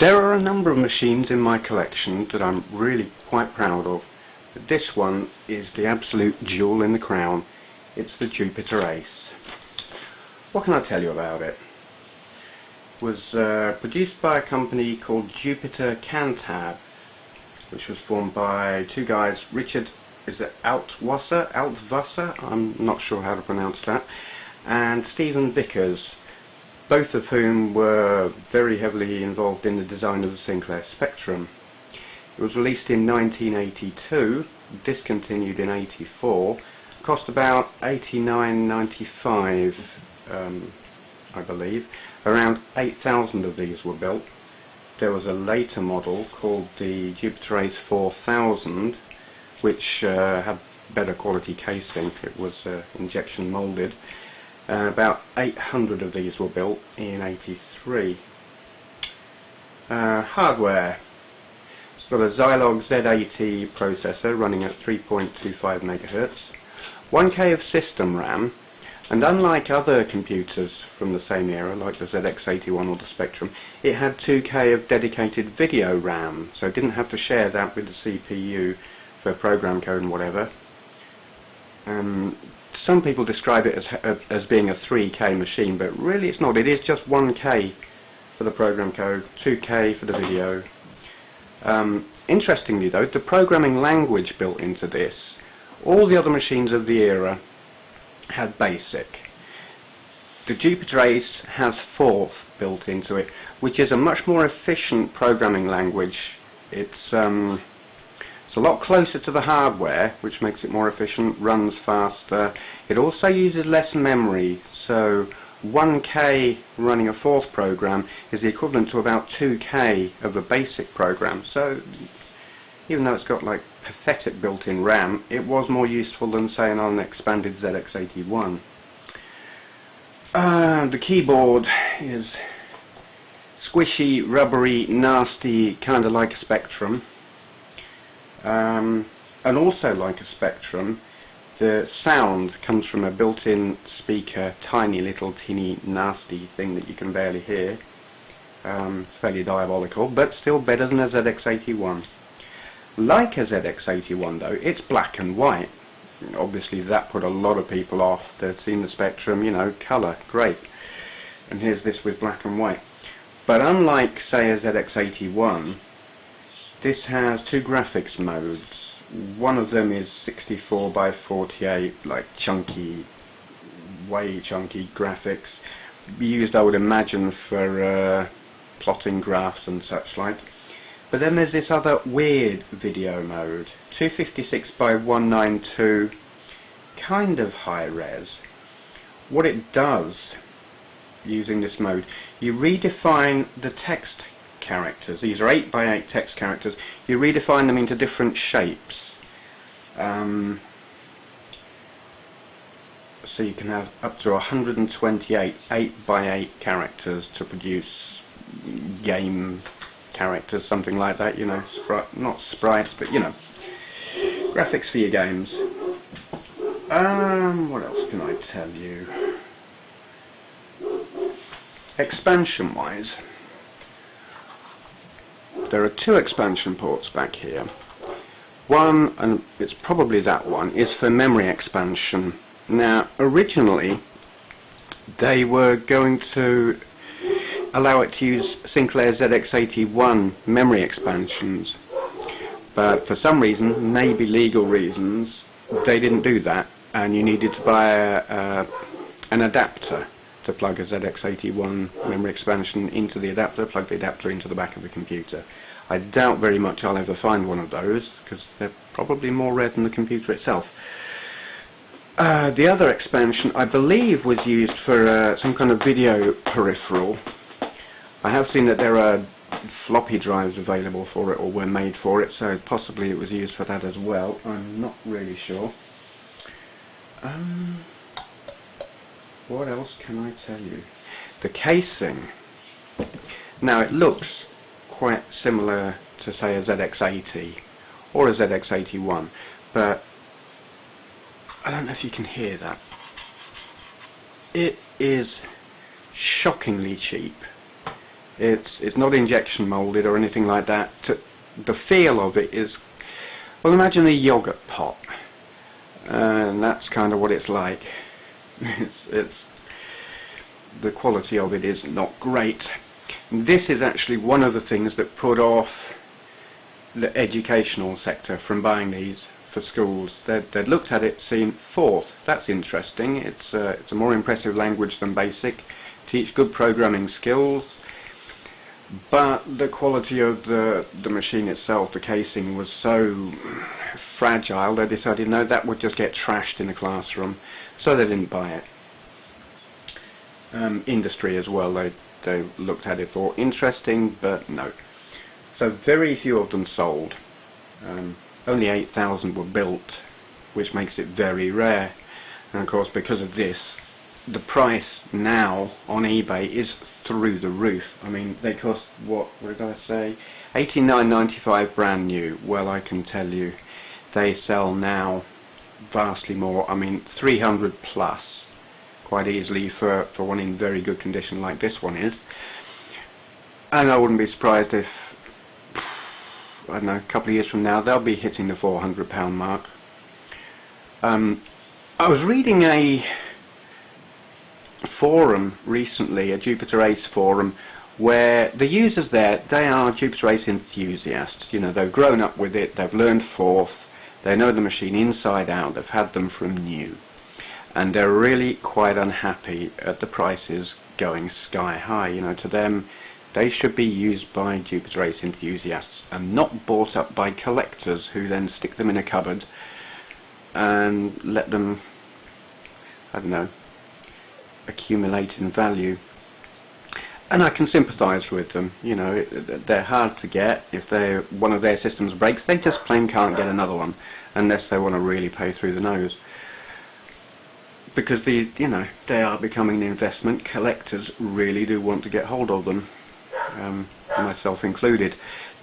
There are a number of machines in my collection that I'm really quite proud of, but this one is the absolute jewel in the crown. It's the Jupiter Ace. What can I tell you about it? It was produced by a company called Jupiter Cantab, which was formed by two guys, Richard, is it Altwasser, I'm not sure how to pronounce that, and Stephen Vickers, both of whom were very heavily involved in the design of the Sinclair Spectrum. It was released in 1982, discontinued in 84, cost about $89.95, I believe. Around 8,000 of these were built. There was a later model called the Jupiter Ace 4000, which had better quality casing. It was injection molded. About 800 of these were built in 83. Hardware. It's got a Zilog Z80 processor running at 3.25 MHz, 1K of system RAM, and unlike other computers from the same era, like the ZX81 or the Spectrum, it had 2K of dedicated video RAM, so it didn't have to share that with the CPU for program code and whatever. Some people describe it as being a 3K machine, but really it's not. It is just 1K for the program code, 2K for the video. Interestingly though, the programming language built into this, all the other machines of the era had BASIC. The Jupiter Ace has Forth built into it, which is a much more efficient programming language. It's a lot closer to the hardware, which makes it more efficient, runs faster. It also uses less memory, so 1K running a Forth program is the equivalent to about 2K of a BASIC program. So even though it's got like pathetic built-in RAM, it was more useful than say on an expanded ZX81. The keyboard is squishy, rubbery, nasty, kind of like a Spectrum. And also like a Spectrum, the sound comes from a built-in speaker, tiny little teeny nasty thing that you can barely hear. Fairly diabolical, but still better than a ZX81. Like a ZX81 though, it's black and white. Obviously that put a lot of people off. They'd seen the Spectrum, you know, colour, great. And here's this with black and white. But unlike say a ZX81, this has two graphics modes. One of them is 64 by 48, like chunky, way chunky graphics, used I would imagine for plotting graphs and such like. But then there's this other weird video mode, 256 by 192, kind of high res. What it does, using this mode, you redefine the text characters. These are 8 by 8 text characters. You redefine them into different shapes. So you can have up to 128 8 by 8 characters to produce game characters, something like that, you know, not sprites, but you know, graphics for your games. What else can I tell you? Expansion wise, there are two expansion ports back here. One, and it's probably that one, is for memory expansion. Now originally they were going to allow it to use Sinclair ZX81 memory expansions, but for some reason, maybe legal reasons, they didn't do that, and you needed to buy an adapter to plug a ZX81 memory expansion into the adapter, plug the adapter into the back of the computer. I doubt very much I'll ever find one of those, because they're probably more rare than the computer itself. The other expansion, I believe, was used for some kind of video peripheral. I have seen that there are floppy drives available for it, or were made for it, so possibly it was used for that as well. I'm not really sure. What else can I tell you? The casing. Now it looks quite similar to say a ZX80 or a ZX81, but I don't know if you can hear that. It is shockingly cheap. It's not injection molded or anything like that. The feel of it is, well, imagine a yogurt pot, and that's kind of what it's like. It's the quality of it is not great. This is actually one of the things that put off the educational sector from buying these for schools. They'd looked at it, seen Forth, that's interesting, it's a more impressive language than Basic, teach good programming skills, but the quality of the machine itself, the casing, was so fragile they decided no, that would just get trashed in the classroom, so they didn't buy it. Industry as well, they looked at it, thought interesting, but no. So very few of them sold. Only 8,000 were built, which makes it very rare. And of course, because of this, the price now on eBay is through the roof. I mean, they cost, what did I say? $89.95 brand new. Well, I can tell you, they sell now vastly more. I mean, 300 plus, quite easily for one in very good condition like this one is. And I wouldn't be surprised if, I don't know, a couple of years from now, they'll be hitting the £400 mark. I was reading a forum recently, a Jupiter Ace forum, where the users there, they are Jupiter Ace enthusiasts. You know, they've grown up with it, they've learned Forth, they know the machine inside out, they've had them from new. And they're really quite unhappy at the prices going sky high. You know, to them, they should be used by Jupiter Ace enthusiasts and not bought up by collectors who then stick them in a cupboard and let them, I don't know, accumulate in value. And I can sympathise with them. You know, they're hard to get. If one of their systems breaks, they just plain can't get another one unless they want to really pay through the nose. Because you know, they are becoming an investment. Collectors really do want to get hold of them. Myself included.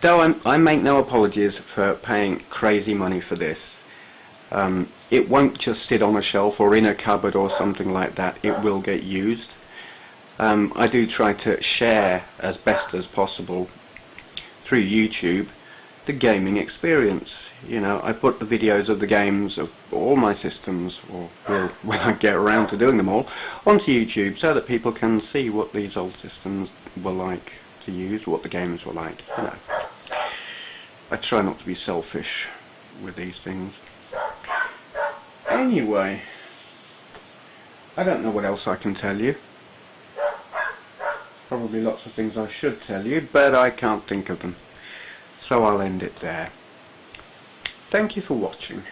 Though I make no apologies for paying crazy money for this. It won't just sit on a shelf or in a cupboard or something like that. It will get used. I do try to share as best as possible through YouTube the gaming experience. You know, I put the videos of the games of all my systems, or will when I get around to doing them all, onto YouTube so that people can see what these old systems were like to use, what the games were like. You know, I try not to be selfish with these things. Anyway, I don't know what else I can tell you. Probably lots of things I should tell you, but I can't think of them. So I'll end it there. Thank you for watching.